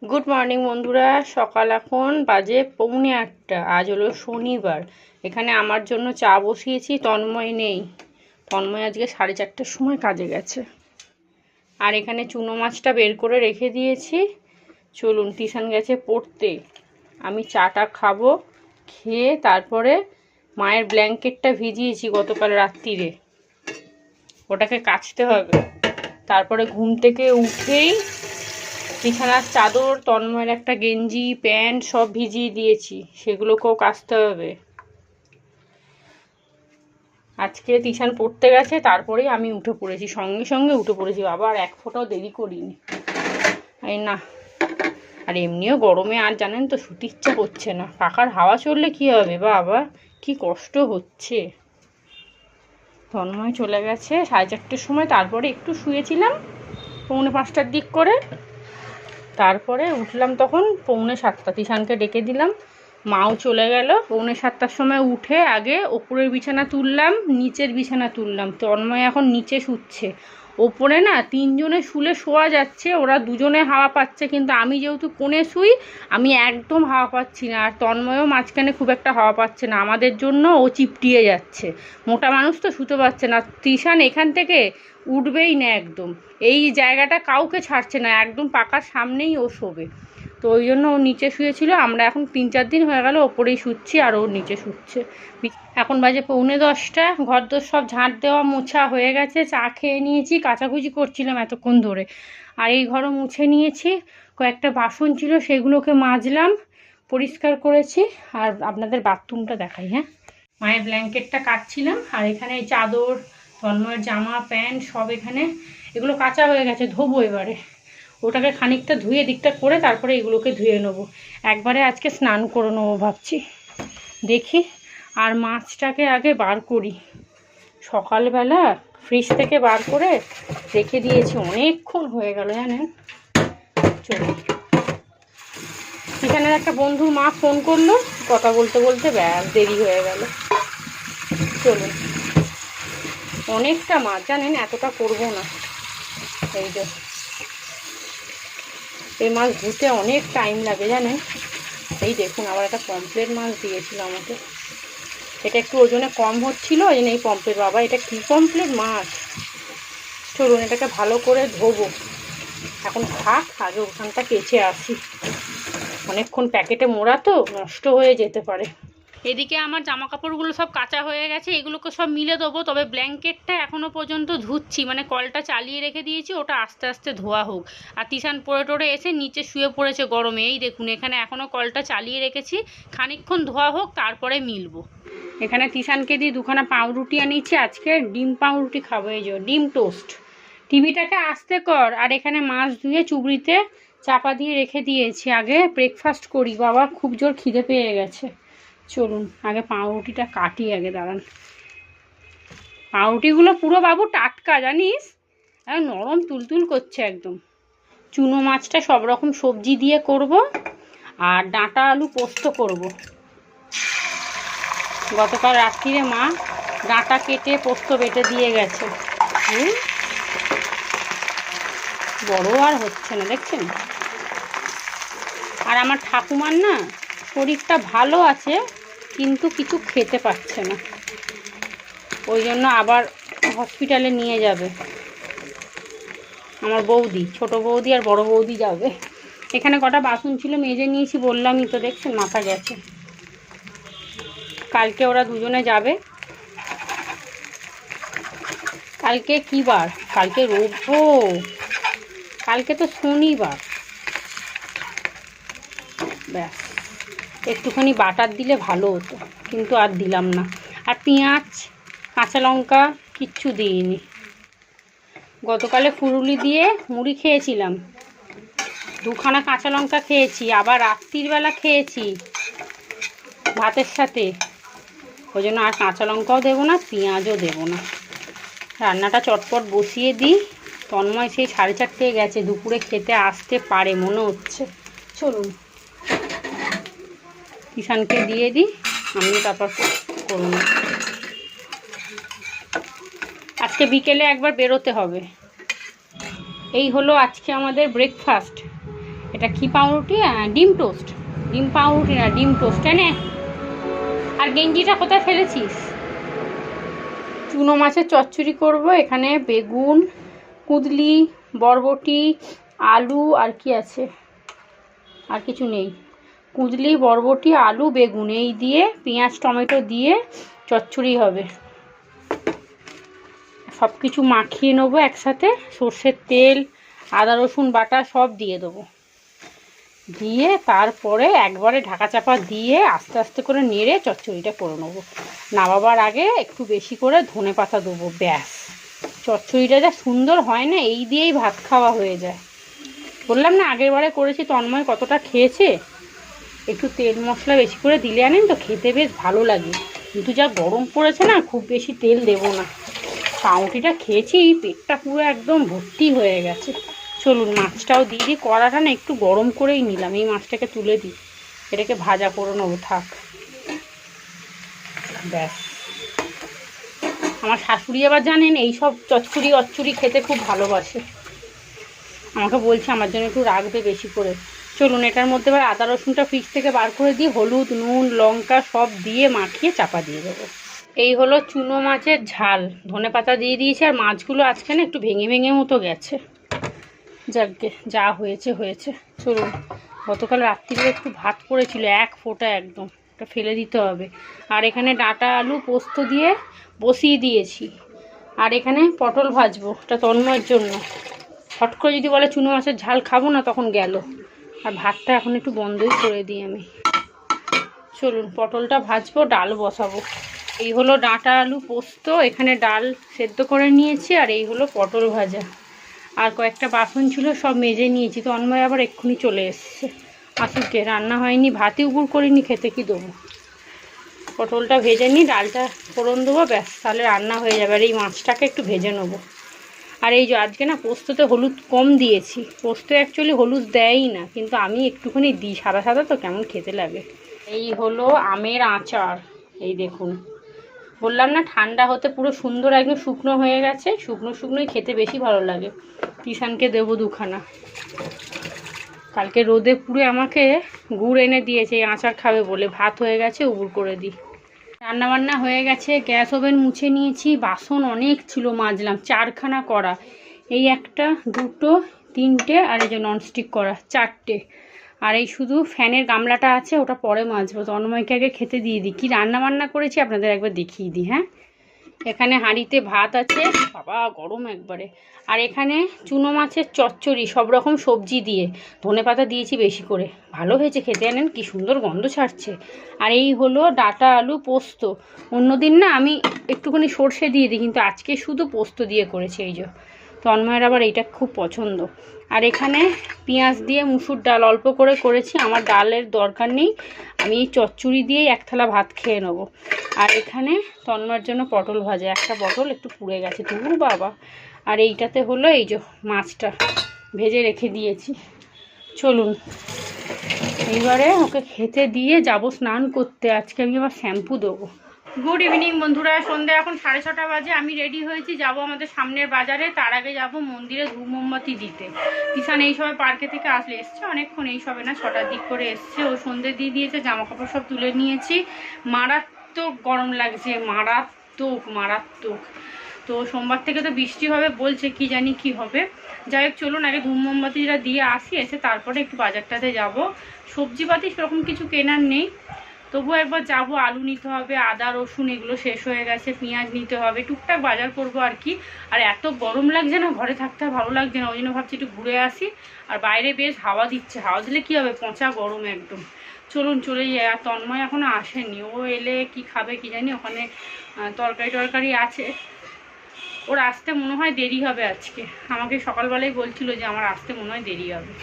Good morning বন্ধুরা। সকাল এখন বাজে 7:45। আজ হলো শনিবার। এখানে আমার জন্য চা বসিয়েছি। তন্ময় নেই, তন্ময় আজকে 4:30টার সময় কাজে গেছে। আর এখানে চুনো মাছটা বের করে রেখে দিয়েছি। চলুন, টিউশন গেছে পড়তে, আমি চাটা খাবো। খেয়ে তারপরে মায়ের ব্ল্যাঙ্কেটটা ভিজিয়েছি গতকাল রাত্রিরে, ওটাকে কাচতে হবে। তারপরে ঘুম থেকে উঠেই বিছানার চাদর, তন্ময়ের একটা গেঞ্জি প্যান্ট সব ভিজিয়ে দিয়েছি, সেগুলোকেও কাচতে হবে। আজকে টিউশন পড়তে গেছে, তারপরেই আমি উঠে পড়েছি, সঙ্গে সঙ্গে উঠে পড়েছি বাবা, আর এক ফোঁটাও দেরি করিনি। এই না, আর এমনিও গরমে আর জানেন তো শুতে ইচ্ছা করছে না। পাখার হাওয়া চললে কি হবে বাবা, কি কষ্ট হচ্ছে। তন্ময় চলে গেছে 4:30টার সময়, তারপরে একটু শুয়েছিলাম 4:45টার দিক করে। তারপরে উঠলাম তখন 6:45। তিশানকে ডেকে দিলাম, মাও চলে গেল। 6:45টার সময় উঠে আগে ওপরের বিছানা তুললাম, নিচের বিছানা তুললাম। তন্ময় এখন নিচে শুচ্ছে। ওপরে না 3জনে শুলে শোয়া যাচ্ছে, ওরা 2জনে হাওয়া পাচ্ছে, কিন্তু আমি যেহেতু কোণে শুই, আমি একদম হাওয়া পাচ্ছি না। আর তন্ময়ও মাঝখানে খুব একটা হাওয়া পাচ্ছে না, আমাদের জন্য ও চিপটিয়ে যাচ্ছে। মোটা মানুষ তো শুতে পারছে না। তিশান এখান থেকে উঠবেই না একদম, এই জায়গাটা কাউকে ছাড়ছে না, একদম পাকার সামনেই ও শোবে। তো ওই জন্য ও নিচে শুয়েছিল। আমরা এখন 3-4 দিন হয়ে গেল ওপরেই শুচ্ছি, আর ও নিচে শুচ্ছে। এখন বাজে 9:45। ঘর দোর সব ঝাঁট দেওয়া মোছা হয়ে গেছে। চা খেয়ে নিয়েছি, কাচাকুচি করছিলাম এতক্ষণ ধরে। আর এই ঘরও মুছে নিয়েছি। কয়েকটা বাসন ছিল, সেগুলোকে মাজলাম, পরিষ্কার করেছি। আর আপনাদের বাথরুমটা দেখাই। হ্যাঁ, মায়ের ব্ল্যাঙ্কেটটা কাটছিলাম, আর এখানে এই চাদর, তন্ময়ের জামা প্যান্ট সব এখানে, এগুলো কাঁচা হয়ে গেছে, ধোবো এবারে। ওটাকে খানিকটা ধুয়ে দিকটা করে তারপরে এগুলোকে ধুয়ে নেবো। একবারে আজকে স্নান করে নেবো ভাবছি, দেখি। আর মাছটাকে আগে বার করি, সকালবেলা ফ্রিজ থেকে বার করে রেখে দিয়েছি, অনেকক্ষণ হয়ে গেল জানেন। চলুন, এখানের একটা বন্ধুর মা ফোন করলো, কথা বলতে বলতে ব্যাস দেরি হয়ে গেল। চলুন, অনেকটা মাছ জানেন, এতটা করবো না। এই যে এই মাছ ধুতে অনেক টাইম লাগে জানেন। এই দেখুন, আবার একটা পমফ্লেট মাছ দিয়েছিল আমাকে। এটা একটু ওজনে কম হচ্ছিল, ওই জন্য এই পমফ্লেট। বাবা, এটা কী পমফ্লেট মাছ। চলুন, এটাকে ভালো করে ধোবো। এখন থাক, আগে ওখানটা কেচে আসি, অনেকক্ষণ প্যাকেটে মোড়া তো নষ্ট হয়ে যেতে পারে। এদিকে আমার জামা কাপড়গুলো সব কাঁচা হয়ে গেছে, এগুলোকে সব মিলে দেবো। তবে ব্ল্যাঙ্কেটটা এখনও পর্যন্ত ধুচ্ছি, মানে কলটা চালিয়ে রেখে দিয়েছি, ওটা আস্তে আস্তে ধোয়া হোক। আর তিশান পড়ে টরে এসে নিচে শুয়ে পড়েছে গরমে। এই দেখুন, এখানে এখনও কলটা চালিয়ে রেখেছি, খানিকক্ষণ ধোয়া হোক, তারপরে মিলবো। এখানে তিশানকে দিয়ে 2খানা পাউরুটি আনিয়েছি, আজকে ডিম পাউরুটি খাবো। এই যে ডিম টোস্ট। টিভিটাকে আস্তে কর। আর এখানে মাছ ধুয়ে চুবড়িতে চাপা দিয়ে রেখে দিয়েছি, আগে ব্রেকফাস্ট করি। বাবা, খুব জোর খিদে পেয়ে গেছে। চলুন, আগে পাউরুটিটা কাটি, আগে দাঁড়ান। পাউরুটিগুলো পুরো বাবু টাটকা জানিস, নরম তুলতুল করছে একদম। চুনো মাছটা সব রকম সবজি দিয়ে করব, আর ডাঁটা আলু পোস্ত করব। গতকাল রাত্রিরে মা ডাঁটা কেটে পোস্ত বেটে দিয়ে গেছে। বড় আর হচ্ছে না দেখছেন। আর আমার ঠাকুমার না শরীরটা ভালো আছে, কিন্তু কিছু খেতে পাচ্ছে না, ওই জন্য আবার হসপিটালে নিয়ে যাবে। আমার বৌদি, ছোট বৌদি আর বড় বৌদি যাবে। এখানে কটা বাসন ছিল, মেজে নিয়েছি বললামই তো, দেখছেন মাথা গেছে। কালকে ওরা 2জনে যাবে। কালকে কি বার? কালকে রোববার, কালকে তো শনিবার। ব্যাস, একটুখানি বাটার দিলে ভালো হতো, কিন্তু আর দিলাম না। আর পেঁয়াজ কাঁচা লঙ্কা কিচ্ছু দিইনি। গতকালে ফুরুলি দিয়ে মুড়ি খেয়েছিলাম, 2খানা কাঁচা লঙ্কা খেয়েছি, আবার রাত্রির বেলা খেয়েছি ভাতের সাথে। ওই জন্য আর কাঁচা লঙ্কাও দেবো না, পেঁয়াজও দেবো না। রান্নাটা চটপট বসিয়ে দিই। তন্ময় সেই 4:30 গেছে, দুপুরে খেতে আসতে পারে মনে হচ্ছে। চলুন, কিষানকে দিয়ে দিই, আমি তারপর করুন। আজকে বিকেলে একবার বেরোতে হবে। এই হলো আজকে আমাদের ব্রেকফাস্ট। এটা কি পাউরুটি? ডিম টোস্ট। ডিম পাউরুটি না, ডিম টোস্ট। এনে আর গেঞ্জিটা কোথায় ফেলেছিস? চুনো মাছের চচ্চড়ি করব। এখানে বেগুন, কুঁদলি, বরবটি, আলু, আর কি আছে? আর কিছু নেই। কুঁদলি, বরবটি, আলু, বেগুন এই দিয়ে পেঁয়াজ টমেটো দিয়ে চচ্চড়ি হবে। সব কিছু মাখিয়ে নেবো একসাথে, সর্ষের তেল, আদা রসুন বাটা সব দিয়ে দেবো। দিয়ে তারপরে একবারে ঢাকা চাপা দিয়ে আস্তে আস্তে করে নেড়ে চচ্চড়িটা করে নেবো। নামাবার আগে একটু বেশি করে ধনে পাতা দেবো, ব্যাস। চচ্চড়িটা যা সুন্দর হয় না, এই দিয়েই ভাত খাওয়া হয়ে যায়। বললাম না আগের বারে করেছি, তন্ময় কতটা খেয়েছে। একটু তেল মশলা বেশি করে দিলে আনেন তো খেতে বেশ ভালো লাগে, কিন্তু যা গরম পড়েছে না, খুব বেশি তেল দেবো না। পাউরুটিটা খেয়েছি, পেটটা পুরো একদম ভর্তি হয়ে গেছে। চলুন মাছটাও দিয়ে দিই। কড়াটা না একটু গরম করেই নিলাম, এই মাছটাকে তুলে দিই, এটাকে ভাজা করে নেবো। থাক, ব্যাস। আমার শাশুড়ি আবার জানেন এইসব চচ্চড়ি অচ্চড়ি খেতে খুব ভালোবাসে, আমাকে বলছে আমার জন্য একটু রাখবে বেশি করে। চলুন এটার মধ্যে এবার আদা রসুনটা ফ্রিজ থেকে বার করে দিয়ে হলুদ নুন লঙ্কা সব দিয়ে মাখিয়ে চাপা দিয়ে দেবো। এই হলো চুনো মাছের ঝাল। ধনে পাতা দিয়ে দিয়েছি, আর মাছগুলো আজকে না একটু ভেঙে ভেঙে মতো গেছে। যাকগে, যা হয়েছে হয়েছে। চলুন, গতকাল রাত্রিরে একটু ভাত পড়েছিল, এক ফোঁটা একদম, ওটা ফেলে দিতে হবে। আর এখানে ডাঁটা আলু পোস্ত দিয়ে বসিয়ে দিয়েছি। আর এখানে পটল ভাজবো, ওটা তন্ময়ের জন্য। হট করে যদি বলে চুনো মাছের ঝাল খাবো না, তখন গেল। আর ভাতটা এখন একটু বন্ধই করে দিই আমি। চলুন পটলটা ভাজবো, ডাল বসাবো। এই হলো ডাঁটা আলু পোস্ত, এখানে ডাল সেদ্ধ করে নিয়েছি, আর এই হলো পটল ভাজা। আর কয়েকটা বাসন ছিল, সব মেজে নিয়েছি। তো তন্ময় আবার এক্ষুনি চলে এসছে, আসুকে। রান্না হয়নি, ভাতই উগুর করিনি, খেতে কি দেবো। পটলটা ভেজে নিই, ডালটা ফোড়ন দেবো, ব্যাস, তাহলে রান্না হয়ে যাবে। আর এই মাছটাকে একটু ভেজে নেবো। আর এই যে আজকে না পোস্ততে হলুদ কম দিয়েছি। পোস্ত অ্যাকচুয়ালি হলুদ দেয়ই না, কিন্তু আমি একটুখানি দিই, সাদা সাদা তো কেমন খেতে লাগে। এই হলো আমের আচার, এই দেখুন। বললাম না ঠান্ডা হতে পুরো সুন্দর একদম শুকনো হয়ে গেছে। শুকনো শুকনোই খেতে বেশি ভালো লাগে। কিষানকে দেবো দুখানা। কালকে রোদে পুড়ে আমাকে গুড় এনে দিয়েছে এই আচার খাবে বলে। ভাত হয়ে গেছে, উবুর করে দিই। রান্নাবান্না হয়ে গেছে, গ্যাস ওভেন মুছে নিয়েছি। বাসন অনেক ছিল, মাজলাম। 4খানা কড়া, এই একটা দুটো তিনটে, আর এই যে ননস্টিক কড়া 4টে। আর এই শুধু ফ্যানের গামলাটা আছে, ওটা পরে মাজবো। তন্ময়কে আগে খেতে দিয়ে দিই। কী রান্নাবান্না করেছি আপনাদের একবার দেখিয়ে দিই। হ্যাঁ, এখানে হাঁড়িতে ভাত আছে, বাবা গরম একবারে। আর এখানে চুনো মাছের চচ্চড়ি, সব রকম সবজি দিয়ে, ধনেপাতা দিয়েছি বেশি করে। ভালো হয়েছে খেতে, আনেন কি সুন্দর গন্ধ ছাড়ছে। আর এই হলো ডাঁটা আলু পোস্ত। অন্যদিন না আমি একটুখানি সর্ষে দিয়ে দিই, কিন্তু আজকে শুধু পোস্ত দিয়ে করেছি। এই যে তন্ময়ের আবার এইটা খুব পছন্দ। আর এখানে পেঁয়াজ দিয়ে মুসুর ডাল অল্প করে করেছি, আমার ডালের দরকার নেই, আমি এই চচ্চড়ি দিয়েই এক থালা ভাত খেয়ে নেবো। আর এখানে তন্ময়ের জন্য পটল ভাজা, একটা পটল একটু পুড়ে গেছে, তবু বাবা। আর এইটাতে হলো এই যে মাছটা ভেজে রেখে দিয়েছি। চলুন এইবারে ওকে খেতে দিয়ে যাব স্নান করতে। আজকে আমি আবার শ্যাম্পু দেবো। গুড ইভিনিং বন্ধুরা, সন্ধ্যা এখন 6:30 বাজে। আমি রেডি হয়েছি, যাব আমাদের সামনের বাজারে। তার আগে যাব মন্দিরে ধূপ মোমবাতি দিতে। কিষান এই সময় পার্কে থেকে আসলে এসছে অনেকক্ষণ, এই সবে না 6টার দিক করে এসছে। ও সন্ধ্যে দিয়ে দিয়েছে, জামা কাপড় সব তুলে নিয়েছি। মারাত্মক গরম লাগছে, মারাত্মক মারাত্মক। তো সোমবার থেকে তো বৃষ্টি হবে বলছে, কি জানি কি হবে। যাই হোক চলুন আগে ধূপ মোমবাতিটা দিয়ে আসি, এসে তারপরে একটু বাজারটাতে যাব। সবজিপাতি সেরকম কিছু কেনার নেই, তবু একবার যাব। আলু নিতে হবে, আদা রসুন এগুলো শেষ হয়ে গেছে, পেঁয়াজ নিতে হবে, টুকটাক বাজার করব আর কি। আর এত গরম লাগছে না, ঘরে থাকতে ভালো লাগছে না, ওই জন্য ভাবছি একটু ঘুরে আসি। আর বাইরে বেশ হাওয়া দিচ্ছে, হাওয়া দিলে কী হবে, পচা গরম একদম। চলুন চলে যাই। আর তন্ময় এখনও আসেনি, ও এলে কি খাবে কি জানি। ওখানে তরকারি টরকারি আছে, ওর আসতে মনে হয় দেরি হবে আজকে। আমাকে সকালবেলায় বলছিল যে আমার আসতে মনে হয় দেরি হবে।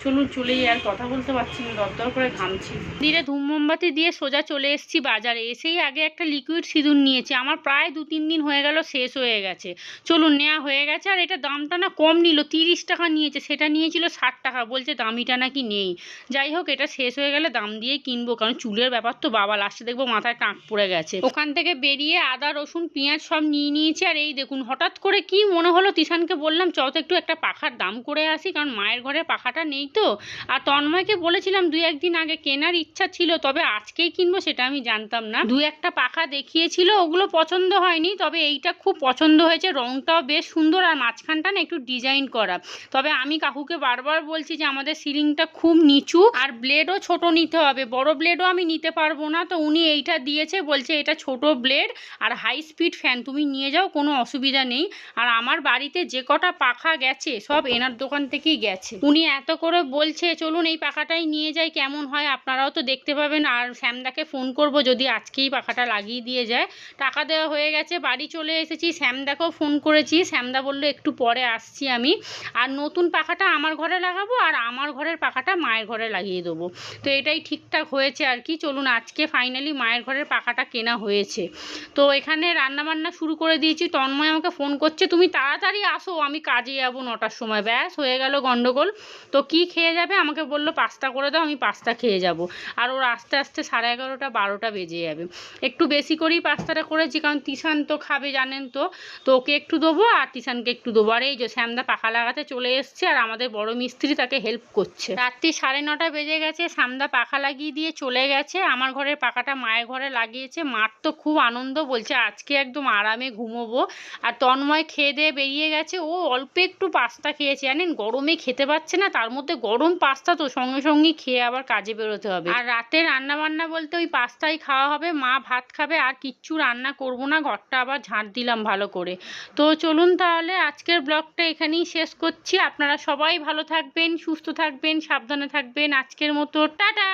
চলুন চলে যাই, আর কথা বলতে পারছি না, দরদর করে ঘামছি। ধীরে ধূপ মোমবাতি দিয়ে সোজা চলে এসেছি বাজারে। এসেই আগে একটা লিকুইড সিঁদুর নিয়েছি, আমার প্রায় 2-3 দিন হয়ে গেল, শেষ হয়ে গেছে। চলুন নেওয়া হয়ে গেছে। আর এটা দামটা না কম নিল, 30 টাকা নিয়েছে, সেটা নিয়েছিল 60 টাকা, বলছে দামিটা নাকি নেই। যাই হোক, এটা শেষ হয়ে গেলে দাম দিয়েই কিনবো, কারণ চুলের ব্যাপার তো বাবা, লাস্টে দেখবো মাথায় টাক পড়ে গেছে। ওখান থেকে বেরিয়ে আদা রসুন পেঁয়াজ সব নিয়ে নিয়েছি। আর এই দেখুন, হঠাৎ করে কি মনে হলো, তিশানকে বললাম চ তো একটু একটা পাখার দাম করে আসি, কারণ মায়ের ঘরে পাখাটা নেই তো। আর তন্ময়কে বলেছিলাম 2-1 দিন আগে, কেনার ইচ্ছা ছিল, তবে আজকেই কিনবো সেটা আমি জানতাম না। 2-1টা পাখা দেখিয়েছিল, ওগুলো পছন্দ হয়নি, তবে এইটা খুব পছন্দ হয়েছে। রংটাও বেশ সুন্দর আর মাঝখানটা না একটু ডিজাইন করা। তবে আমি কাকুকে বারবার বলছি যে আমাদের সিলিংটা খুব নিচু আর ব্লেডও ছোট নিতে হবে, বড় ব্লেডও আমি নিতে পারবো না। তো উনি এইটা দিয়েছে, বলছে এটা ছোট ব্লেড আর হাই স্পিড ফ্যান, তুমি নিয়ে যাও, কোনো অসুবিধা নেই। আর আমার বাড়িতে যে কটা পাখা গেছে সব এনার দোকান থেকেই গেছে। উনি এত করে বলছে চলুন এই পাখাটাই নিয়ে যাই, কেমন হয় আপনারাও তো দেখতে পাবেন। আর শ্যামদাকে ফোন করব যদি আজকেই পাখাটা লাগিয়ে দিয়ে যায়। টাকা দেওয়া হয়ে গেছে, বাড়ি চলে এসেছি। শ্যামদাকেও ফোন করেছি, শ্যামদা বললো একটু পরে আসছি আমি। আর নতুন পাখাটা আমার ঘরে লাগাবো আর আমার ঘরের পাখাটা মায়ের ঘরে লাগিয়ে দেবো। তো এটাই ঠিকঠাক হয়েছে আর কি। চলুন আজকে ফাইনালি মায়ের ঘরের পাখাটা কেনা হয়েছে। তো এখানে রান্নাবান্না শুরু করে দিয়েছি। তন্ময় আমাকে ফোন করছে, তুমি তাড়াতাড়ি আসো, আমি কাজে যাবো 9টার সময়। ব্যাস হয়ে গেল গন্ডগোল। তো কি খেয়ে যাবে, আমাকে বললো পাস্তা করে দাও, আমি পাস্তা খেয়ে যাব। আর ওর আস্তে আস্তে 11:30 12টা বেজে যাবে। একটু বেশি করেই পাস্তাটা করেছি, কারণ তিশান তো খাবে জানেন তো। তো ওকে একটু দেবো আর তিশানকে একটু দেবো। আর এই যে শ্যামদা পাখা লাগাতে চলে এসছে আর আমাদের বড় মিস্ত্রি তাকে হেল্প করছে। রাত্রি 9:30 বেজে গেছে, শ্যামদা পাখা লাগিয়ে দিয়ে চলে গেছে। আমার ঘরের পাখাটা মায়ের ঘরে লাগিয়েছে। মার তো খুব আনন্দ, বলছে আজকে একদম আরামে ঘুমোবো। আর তন্ময় খেয়ে দিয়ে বেরিয়ে গেছে। ও অল্প একটু পাস্তা খেয়েছে, জানেন গরমে খেতে পাচ্ছে না, তার মধ্যে গরম পাস্তা, তো সঙ্গে সঙ্গেই খেয়ে আবার কাজে বেরোতে হবে। আর রাতে রান্না বান্না বলতে ওই পাস্তাই খাওয়া হবে, মা ভাত খাবে, আর কিচ্ছু রান্না করব না। ঘরটা আবার ঝাঁট দিলাম ভালো করে। তো চলুন তাহলে আজকের ব্লগটা এখানেই শেষ করছি। আপনারা সবাই ভালো থাকবেন, সুস্থ থাকবেন, সাবধানে থাকবেন। আজকের মতো টাটা।